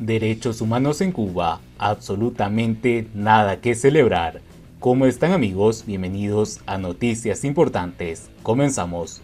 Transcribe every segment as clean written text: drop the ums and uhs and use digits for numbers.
Derechos humanos en Cuba, absolutamente nada que celebrar. ¿Cómo están amigos? Bienvenidos a Noticias Importantes. Comenzamos.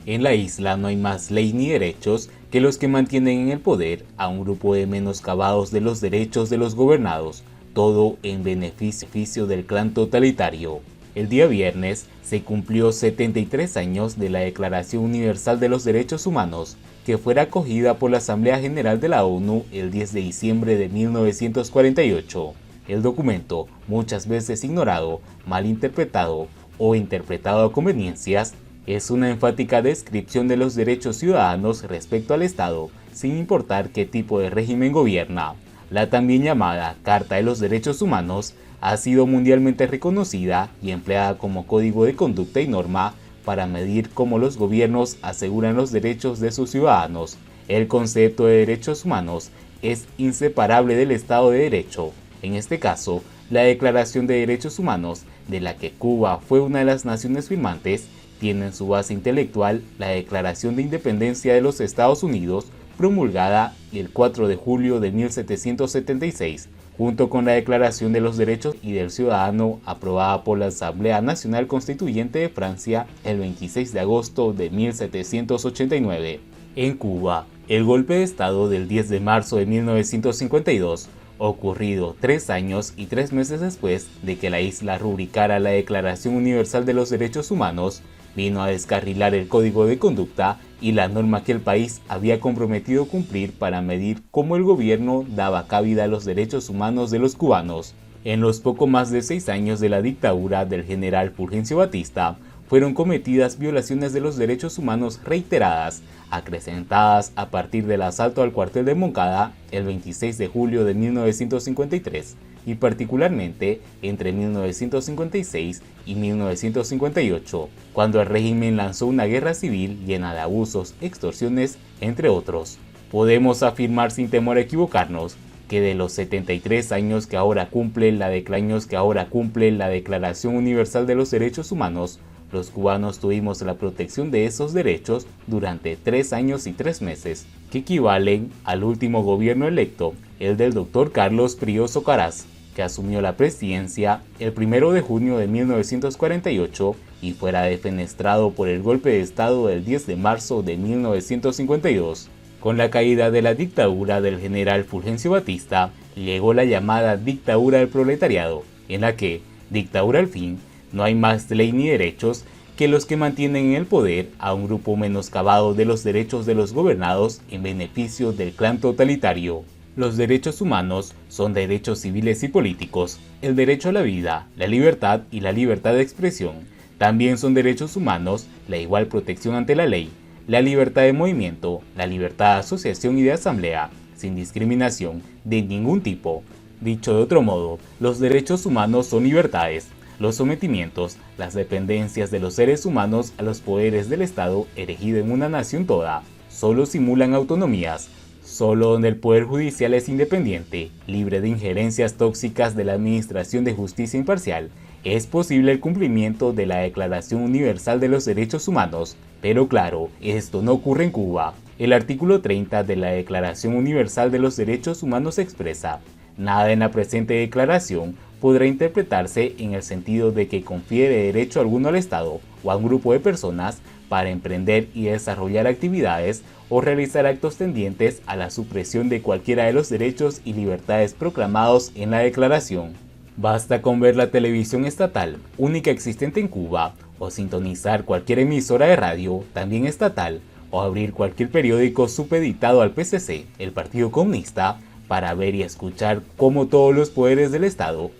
En la isla no hay más ley ni derechos que los que mantienen en el poder a un grupo de menoscabados de los derechos de los gobernados, todo en beneficio del clan totalitario. El día viernes se cumplió 73 años de la Declaración Universal de los Derechos Humanos, que fuera acogida por la Asamblea General de la ONU el 10 de diciembre de 1948. El documento, muchas veces ignorado, mal interpretado o interpretado a conveniencias, es una enfática descripción de los derechos ciudadanos respecto al Estado, sin importar qué tipo de régimen gobierna. La también llamada Carta de los Derechos Humanos ha sido mundialmente reconocida y empleada como código de conducta y norma para medir cómo los gobiernos aseguran los derechos de sus ciudadanos. El concepto de derechos humanos es inseparable del Estado de Derecho. En este caso, la Declaración de Derechos Humanos, de la que Cuba fue una de las naciones firmantes, tiene en su base intelectual la Declaración de Independencia de los Estados Unidos, promulgada el 4 de julio de 1776, junto con la Declaración de los Derechos y del Ciudadano aprobada por la Asamblea Nacional Constituyente de Francia el 26 de agosto de 1789. En Cuba, el golpe de Estado del 10 de marzo de 1952, ocurrido 3 años y 3 meses después de que la isla rubricara la Declaración Universal de los Derechos Humanos, vino a descarrilar el código de conducta y la norma que el país había comprometido cumplir para medir cómo el gobierno daba cabida a los derechos humanos de los cubanos. En los poco más de 6 años de la dictadura del general Fulgencio Batista, fueron cometidas violaciones de los derechos humanos reiteradas, acrecentadas a partir del asalto al cuartel de Moncada el 26 de julio de 1953, y particularmente entre 1956 y 1958, cuando el régimen lanzó una guerra civil llena de abusos, extorsiones, entre otros. Podemos afirmar sin temor a equivocarnos que de los 73 años que ahora cumple la Declaración Universal de los Derechos Humanos, los cubanos tuvimos la protección de esos derechos durante 3 años y 3 meses, que equivalen al último gobierno electo, el del Dr. Carlos Prío Socarrás, que asumió la presidencia el 1 de junio de 1948 y fuera defenestrado por el golpe de Estado del 10 de marzo de 1952. Con la caída de la dictadura del general Fulgencio Batista, llegó la llamada dictadura del proletariado, en la que, dictadura al fin, no hay más ley ni derechos que los que mantienen en el poder a un grupo menoscabado de los derechos de los gobernados en beneficio del clan totalitario. Los derechos humanos son derechos civiles y políticos, el derecho a la vida, la libertad y la libertad de expresión. También son derechos humanos la igual protección ante la ley, la libertad de movimiento, la libertad de asociación y de asamblea, sin discriminación de ningún tipo. Dicho de otro modo, los derechos humanos son libertades. Los sometimientos, las dependencias de los seres humanos a los poderes del Estado erigido en una nación toda, solo simulan autonomías. Solo donde el Poder Judicial es independiente, libre de injerencias tóxicas de la Administración de Justicia imparcial, es posible el cumplimiento de la Declaración Universal de los Derechos Humanos. Pero claro, esto no ocurre en Cuba. El artículo 30 de la Declaración Universal de los Derechos Humanos expresa: nada en la presente declaración podrá interpretarse en el sentido de que confiere derecho alguno al Estado o a un grupo de personas para emprender y desarrollar actividades o realizar actos tendientes a la supresión de cualquiera de los derechos y libertades proclamados en la declaración. Basta con ver la televisión estatal, única existente en Cuba, o sintonizar cualquier emisora de radio, también estatal, o abrir cualquier periódico supeditado al PCC, el Partido Comunista, para ver y escuchar cómo todos los poderes del Estado,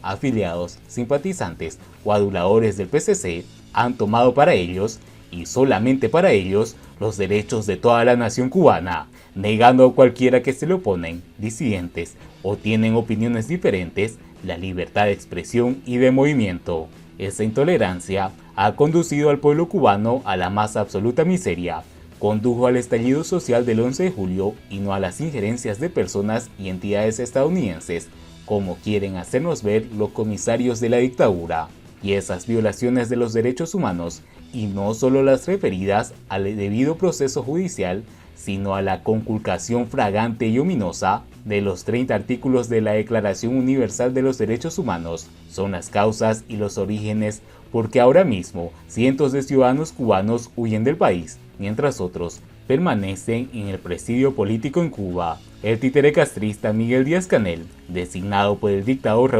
afiliados, simpatizantes o aduladores del PCC han tomado para ellos, y solamente para ellos, los derechos de toda la nación cubana, negando a cualquiera que se le oponen, disidentes o tienen opiniones diferentes, la libertad de expresión y de movimiento. Esta intolerancia ha conducido al pueblo cubano a la más absoluta miseria, condujo al estallido social del 11 de julio y no a las injerencias de personas y entidades estadounidenses, como quieren hacernos ver los comisarios de la dictadura. Y esas violaciones de los derechos humanos, y no solo las referidas al debido proceso judicial, sino a la conculcación flagrante y ominosa de los 30 artículos de la Declaración Universal de los Derechos Humanos. Son las causas y los orígenes porque ahora mismo cientos de ciudadanos cubanos huyen del país, mientras otros permanecen en el presidio político en Cuba. El títere castrista Miguel Díaz-Canel, designado por el dictador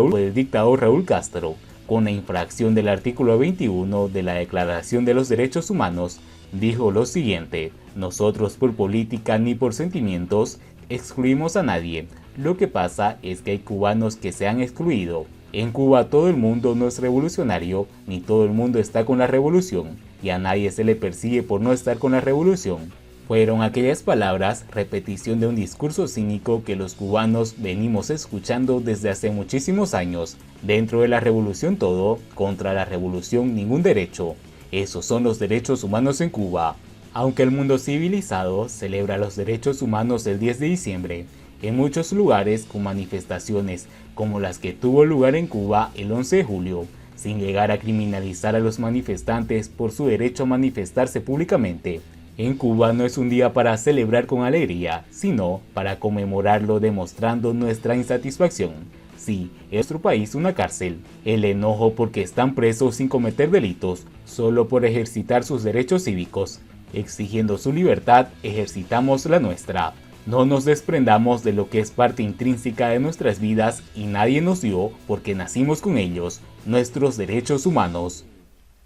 Raúl Castro, con la infracción del artículo 21 de la Declaración de los Derechos Humanos, dijo lo siguiente: nosotros por política ni por sentimientos excluimos a nadie. Lo que pasa es que hay cubanos que se han excluido. En Cuba todo el mundo no es revolucionario, ni todo el mundo está con la revolución, y a nadie se le persigue por no estar con la revolución. Fueron aquellas palabras repetición de un discurso cínico que los cubanos venimos escuchando desde hace muchísimos años. Dentro de la revolución todo, contra la revolución ningún derecho. Esos son los derechos humanos en Cuba. Aunque el mundo civilizado celebra los derechos humanos el 10 de diciembre, en muchos lugares con manifestaciones como las que tuvo lugar en Cuba el 11 de julio, sin llegar a criminalizar a los manifestantes por su derecho a manifestarse públicamente. En Cuba no es un día para celebrar con alegría, sino para conmemorarlo demostrando nuestra insatisfacción. Sí, es nuestro país una cárcel. El enojo porque están presos sin cometer delitos, solo por ejercitar sus derechos cívicos. Exigiendo su libertad, ejercitamos la nuestra. No nos desprendamos de lo que es parte intrínseca de nuestras vidas y nadie nos dio, porque nacimos con ellos, nuestros derechos humanos.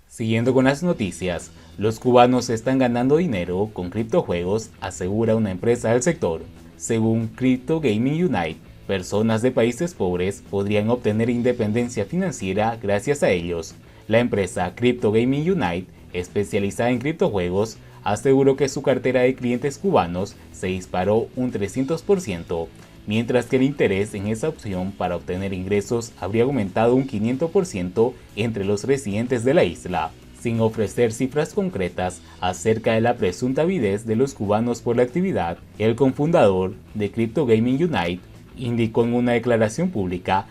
Siguiendo con las noticias, los cubanos están ganando dinero con criptojuegos, asegura una empresa del sector. Según Crypto Gaming Unite, personas de países pobres podrían obtener independencia financiera gracias a ellos. La empresa Crypto Gaming Unite, especializada en criptojuegos, aseguró que su cartera de clientes cubanos se disparó un 300%, mientras que el interés en esa opción para obtener ingresos habría aumentado un 500% entre los residentes de la isla, sin ofrecer cifras concretas acerca de la presunta avidez de los cubanos por la actividad. El cofundador de Crypto Gaming Unite indicó en una declaración pública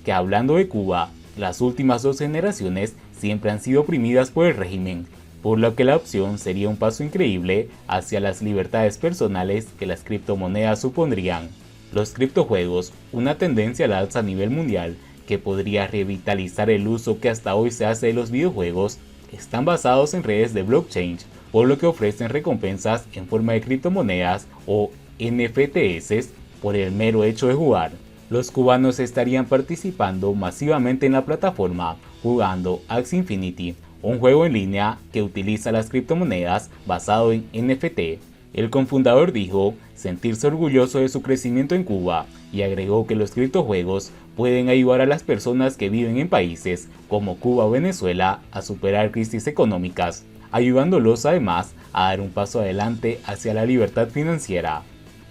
que, hablando de Cuba, las últimas 2 generaciones siempre han sido oprimidas por el régimen, por lo que la opción sería un paso increíble hacia las libertades personales que las criptomonedas supondrían. Los criptojuegos, una tendencia al alza a nivel mundial que podría revitalizar el uso que hasta hoy se hace de los videojuegos, están basados en redes de blockchain, por lo que ofrecen recompensas en forma de criptomonedas o NFTs por el mero hecho de jugar. Los cubanos estarían participando masivamente en la plataforma jugando Axie Infinity, un juego en línea que utiliza las criptomonedas basado en NFT. El cofundador dijo sentirse orgulloso de su crecimiento en Cuba y agregó que los criptojuegos pueden ayudar a las personas que viven en países como Cuba o Venezuela a superar crisis económicas, ayudándolos además a dar un paso adelante hacia la libertad financiera.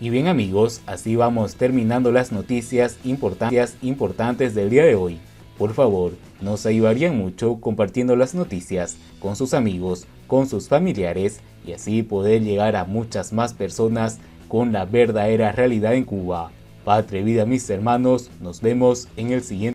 Y bien amigos, así vamos terminando las noticias importantes del día de hoy. Por favor, nos ayudarían mucho compartiendo las noticias con sus amigos, con sus familiares y así poder llegar a muchas más personas con la verdadera realidad en Cuba. Patria y vida mis hermanos, nos vemos en el siguiente.